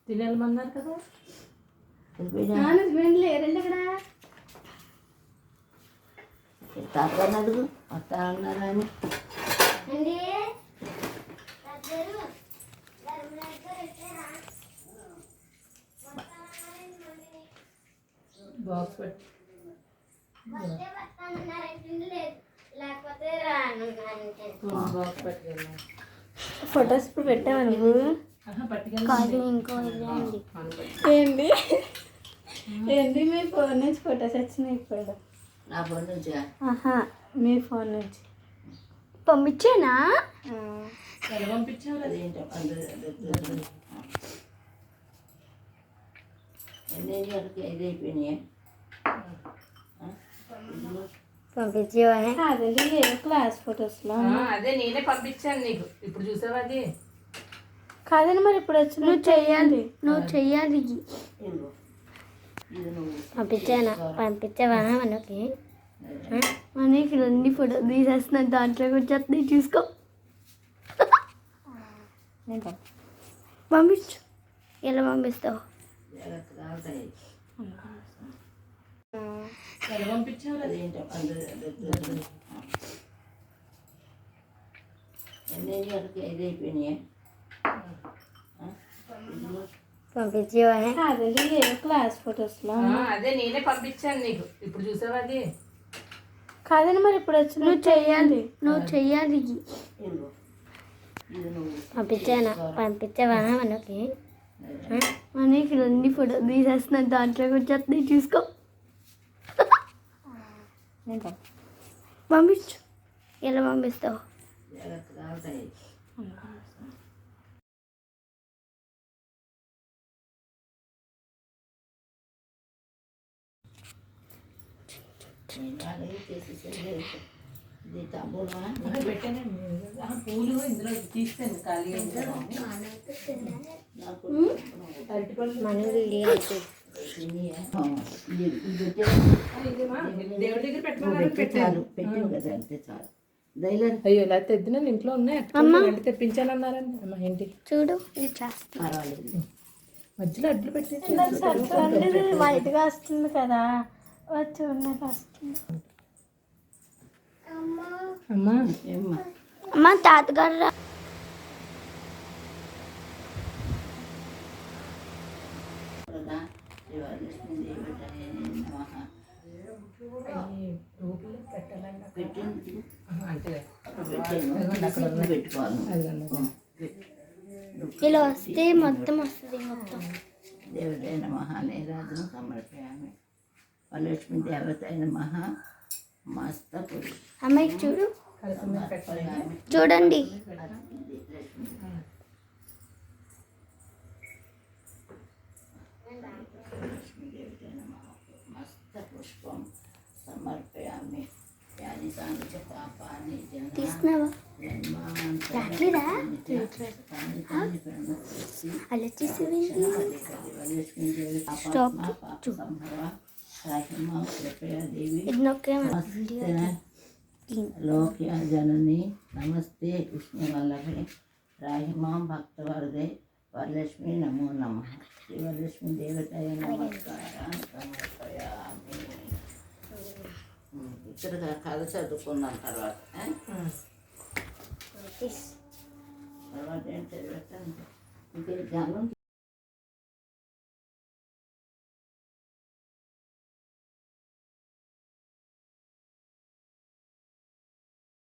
తినేమన్నారు కదా లేరండి ఇక్కడ తాతని అడుగు వస్తా అన్నారా అని. బాక్స్ పెట్టి బాక్స్ పెట్టుకెళ్ళాను. ఫొటోస్ ఇప్పుడు పెట్టావా నువ్వు? కాదు ఇంకో ఏంటి ఏంటి మీ ఫోన్ నుంచి ఫొటోస్ వచ్చినాయి ఇప్పుడు? నా ఫోన్ నుంచి మీ ఫోన్ నుంచి పంపించానా? ఎలా పంపించావు? అదేంటో ఎన్ని వరకు ఇది అయిపోయినాయి. పంపించేవా? అదే ఏదో క్లాస్ ఫొటోస్లో. అదే నేనే పంపించాను నీకు. ఇప్పుడు చూసావా అది? కాదండి మరి ఇప్పుడు వచ్చి నువ్వు చెయ్యాలి పంపించావా మనకి? మనకి రెండు ఫోటో తీసేస్తున్నాను, దాంట్లోకి వచ్చేస్తున్నాయి చూసుకో. పంపించు. ఎలా పంపిస్తావు? ఎలా పంపించావు? అదేంటో ఎన్ని వరకు ఇది అయిపోయినాయి. పంపించేవా? అదే ఏదో క్లాస్ ఫొటోస్లో. అదే నేనే పంపించాను నీకు. ఇప్పుడు చూసావా అది? కాదండి మరి ఇప్పుడు వచ్చి నువ్వు చెయ్యాలి పంపించావా మనకి? మనకి రెండు ఫోటో తీసేస్తున్నాను, దాంట్లోకి వచ్చేస్తున్నాయి చూసుకో. పంపించు. ఎలా పంపిస్తావు? పూలు ఇందులో తీస్తాను ఖాళీ. దేవుడి దగ్గర పెట్టాను కదా అంతే చాలు. అయ్యో ఇలా తెద్దిన ఇంట్లో ఉన్నాయి. తెప్పించానన్నారని అమ్మ ఏంటి చూడు పర్వాలేదు. మధ్యలో అడ్లు పెట్టి వైట్గా వస్తుంది కదా, వచ్చి ఉన్నది వస్తుంది. అమ్మా అమ్మ తాతగారు ఇలా వస్తే మొత్తం వస్తుంది. మొత్తం దేవుడైన మహానేరాజును సమర్పయామి. వరలక్ష్మి దేవతైన మహా మస్త పురుష అమ్మాయికి చూడు, చూడండి. మస్త పుష్పం సమర్పయామి. యాని సాంగ పాపాని తీస్తున్నావా? రాట్లేదా? అలా చేసేవేంటి? స్టాప్. లోక్య జనని నమస్తే విష్ణువల్లభే రాహిమాం భక్తవరదే వరలక్ష్మి నమో నమః. శ్రీ వరలక్ష్మి దేవతయ నమస్కారాన్ని సమర్పయామి. ఇక్కడ కథ చదువుకున్నాం తర్వాత తర్వాత ఏం చదివేస్తాను. ఇంకే జ్ఞానం